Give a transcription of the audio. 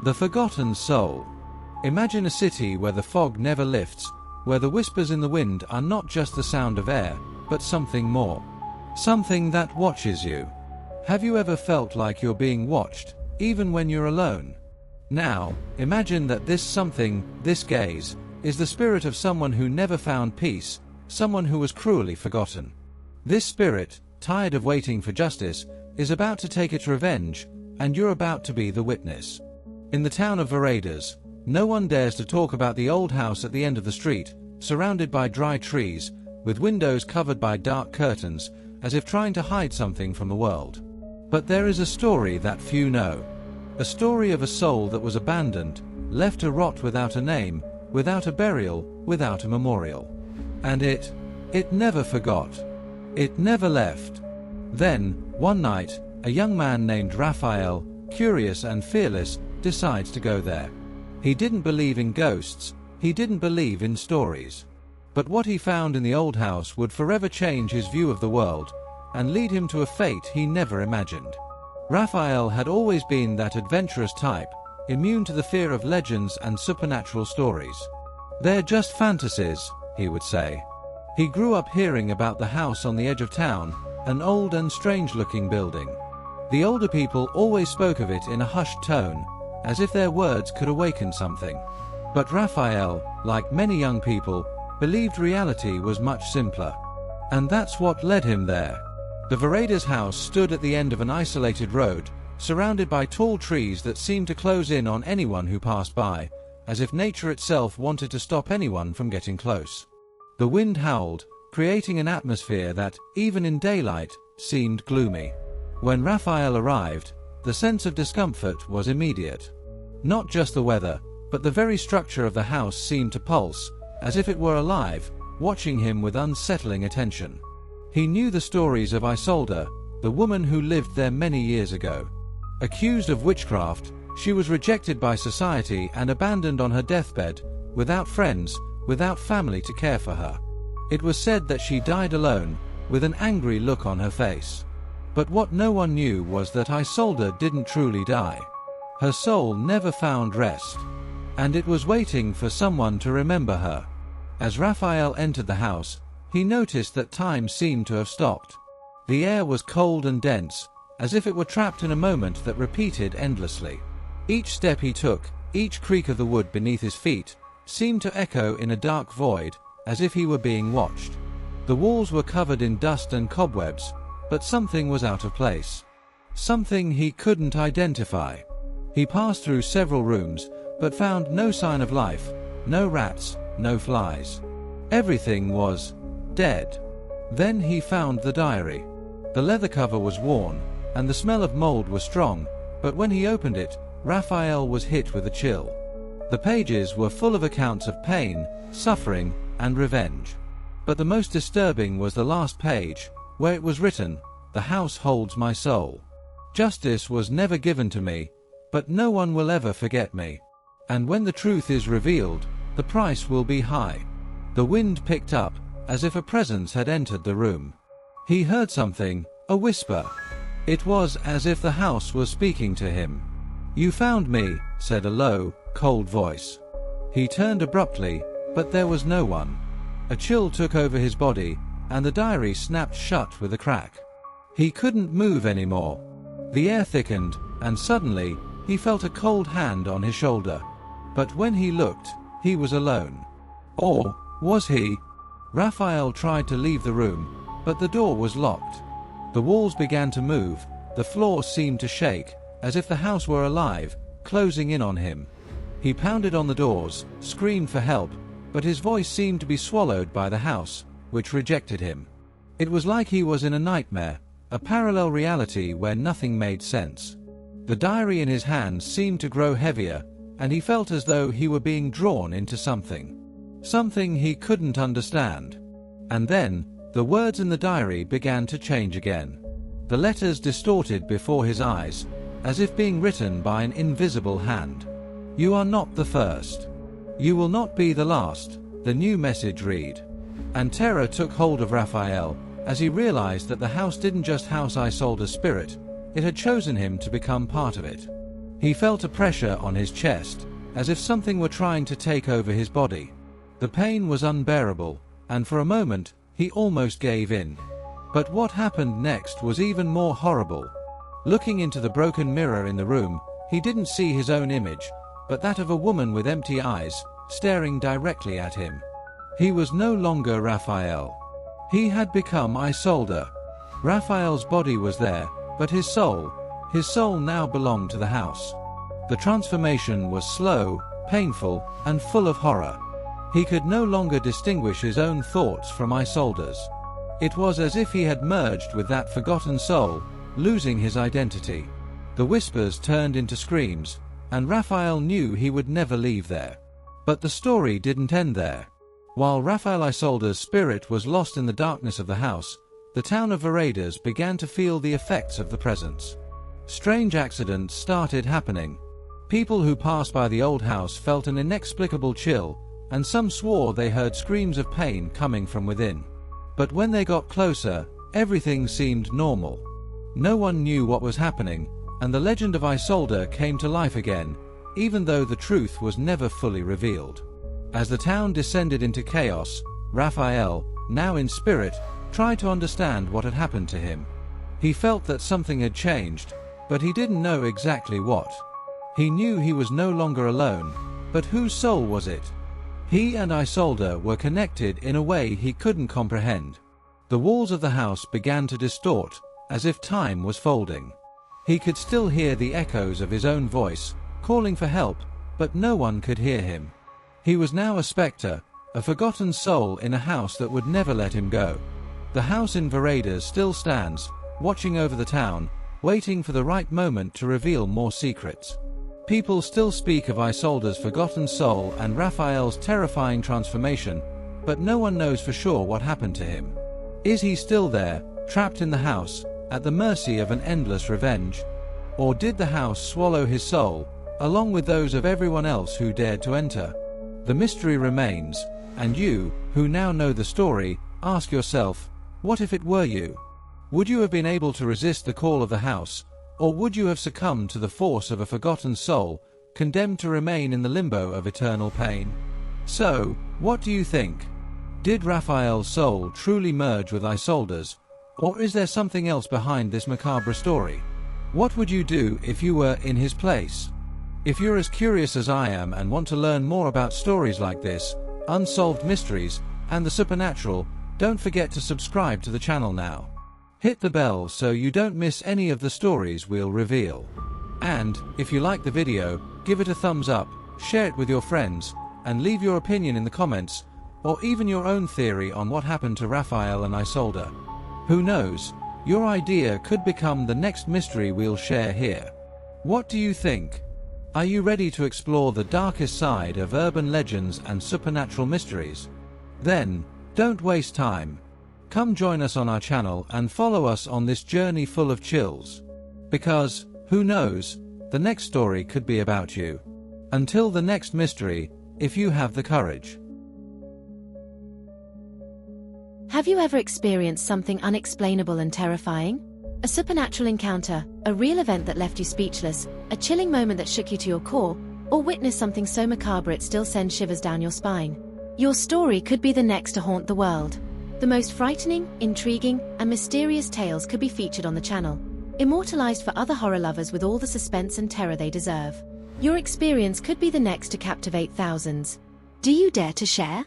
The forgotten soul. Imagine a city where the fog never lifts, where the whispers in the wind are not just the sound of air, but something more. Something that watches you. Have you ever felt like you're being watched, even when you're alone? Now, imagine that this something, this gaze, is the spirit of someone who never found peace, someone who was cruelly forgotten. This spirit, tired of waiting for justice, is about to take its revenge, and you're about to be the witness. In the town of Veredas, no one dares to talk about the old house at the end of the street, surrounded by dry trees, with windows covered by dark curtains, as if trying to hide something from the world. But there is a story that few know. A story of a soul that was abandoned, left to rot without a name, without a burial, without a memorial. And it never forgot. It never left. Then, one night, a young man named Raphael, curious and fearless, decides to go there. He didn't believe in ghosts, he didn't believe in stories. But what he found in the old house would forever change his view of the world, and lead him to a fate he never imagined. Raphael had always been that adventurous type, immune to the fear of legends and supernatural stories. "They're just fantasies," he would say. He grew up hearing about the house on the edge of town, an old and strange-looking building. The older people always spoke of it in a hushed tone, as if their words could awaken something. But Raphael, like many young people, believed reality was much simpler. And that's what led him there. The Veredas house stood at the end of an isolated road, surrounded by tall trees that seemed to close in on anyone who passed by, as if nature itself wanted to stop anyone from getting close. The wind howled, creating an atmosphere that, even in daylight, seemed gloomy. When Raphael arrived, the sense of discomfort was immediate. Not just the weather, but the very structure of the house seemed to pulse, as if it were alive, watching him with unsettling attention. He knew the stories of Isolde, the woman who lived there many years ago. Accused of witchcraft, she was rejected by society and abandoned on her deathbed, without friends, without family to care for her. It was said that she died alone, with an angry look on her face. But what no one knew was that Isolde didn't truly die. Her soul never found rest, and it was waiting for someone to remember her. As Raphael entered the house, he noticed that time seemed to have stopped. The air was cold and dense, as if it were trapped in a moment that repeated endlessly. Each step he took, each creak of the wood beneath his feet, seemed to echo in a dark void, as if he were being watched. The walls were covered in dust and cobwebs, but something was out of place. Something he couldn't identify. He passed through several rooms, but found no sign of life, no rats, no flies. Everything was dead. Then he found the diary. The leather cover was worn, and the smell of mold was strong, but when he opened it, Raphael was hit with a chill. The pages were full of accounts of pain, suffering, and revenge. But the most disturbing was the last page, where it was written, "The house holds my soul. Justice was never given to me, but no one will ever forget me. And when the truth is revealed, the price will be high." The wind picked up, as if a presence had entered the room. He heard something, a whisper. It was as if the house was speaking to him. "You found me," said a low, cold voice. He turned abruptly, but there was no one. A chill took over his body, and the diary snapped shut with a crack. He couldn't move anymore. The air thickened, and suddenly, he felt a cold hand on his shoulder. But when he looked, he was alone. Or was he? Raphael tried to leave the room, but the door was locked. The walls began to move, the floor seemed to shake, as if the house were alive, closing in on him. He pounded on the doors, screamed for help, but his voice seemed to be swallowed by the house, which rejected him. It was like he was in a nightmare, a parallel reality where nothing made sense. The diary in his hand seemed to grow heavier, and he felt as though he were being drawn into something. Something he couldn't understand. And then, the words in the diary began to change again. The letters distorted before his eyes, as if being written by an invisible hand. "You are not the first. You will not be the last," the new message read. And terror took hold of Raphael, as he realized that the house didn't just house Isolde's spirit, it had chosen him to become part of it. He felt a pressure on his chest, as if something were trying to take over his body. The pain was unbearable, and for a moment, he almost gave in. But what happened next was even more horrible. Looking into the broken mirror in the room, he didn't see his own image, but that of a woman with empty eyes, staring directly at him. He was no longer Raphael. He had become Isolde. Raphael's body was there, but his soul now belonged to the house. The transformation was slow, painful, and full of horror. He could no longer distinguish his own thoughts from Isolde's. It was as if he had merged with that forgotten soul, losing his identity. The whispers turned into screams, and Raphael knew he would never leave there. But the story didn't end there. While Raphael Isolde's spirit was lost in the darkness of the house, the town of Veredas began to feel the effects of the presence. Strange accidents started happening. People who passed by the old house felt an inexplicable chill, and some swore they heard screams of pain coming from within. But when they got closer, everything seemed normal. No one knew what was happening, and the legend of Isolde came to life again, even though the truth was never fully revealed. As the town descended into chaos, Raphael, now in spirit, tried to understand what had happened to him. He felt that something had changed, but he didn't know exactly what. He knew he was no longer alone, but whose soul was it? He and Isolde were connected in a way he couldn't comprehend. The walls of the house began to distort, as if time was folding. He could still hear the echoes of his own voice, calling for help, but no one could hear him. He was now a spectre, a forgotten soul in a house that would never let him go. The house in Veredas still stands, watching over the town, waiting for the right moment to reveal more secrets. People still speak of Isolde's forgotten soul and Raphael's terrifying transformation, but no one knows for sure what happened to him. Is he still there, trapped in the house, at the mercy of an endless revenge? Or did the house swallow his soul, along with those of everyone else who dared to enter? The mystery remains, and you, who now know the story, ask yourself, what if it were you? Would you have been able to resist the call of the house, or would you have succumbed to the force of a forgotten soul, condemned to remain in the limbo of eternal pain? So, what do you think? Did Raphael's soul truly merge with Isolde's, or is there something else behind this macabre story? What would you do if you were in his place? If you're as curious as I am and want to learn more about stories like this, unsolved mysteries, and the supernatural, don't forget to subscribe to the channel now. Hit the bell so you don't miss any of the stories we'll reveal. And, if you like the video, give it a thumbs up, share it with your friends, and leave your opinion in the comments, or even your own theory on what happened to Raphael and Isolde. Who knows, your idea could become the next mystery we'll share here. What do you think? Are you ready to explore the darkest side of urban legends and supernatural mysteries? Then, don't waste time. Come join us on our channel and follow us on this journey full of chills. Because, who knows, the next story could be about you. Until the next mystery, if you have the courage. Have you ever experienced something unexplainable and terrifying? A supernatural encounter, a real event that left you speechless, a chilling moment that shook you to your core, or witnessed something so macabre it still sends shivers down your spine? Your story could be the next to haunt the world. The most frightening, intriguing, and mysterious tales could be featured on the channel, immortalized for other horror lovers with all the suspense and terror they deserve. Your experience could be the next to captivate thousands. Do you dare to share?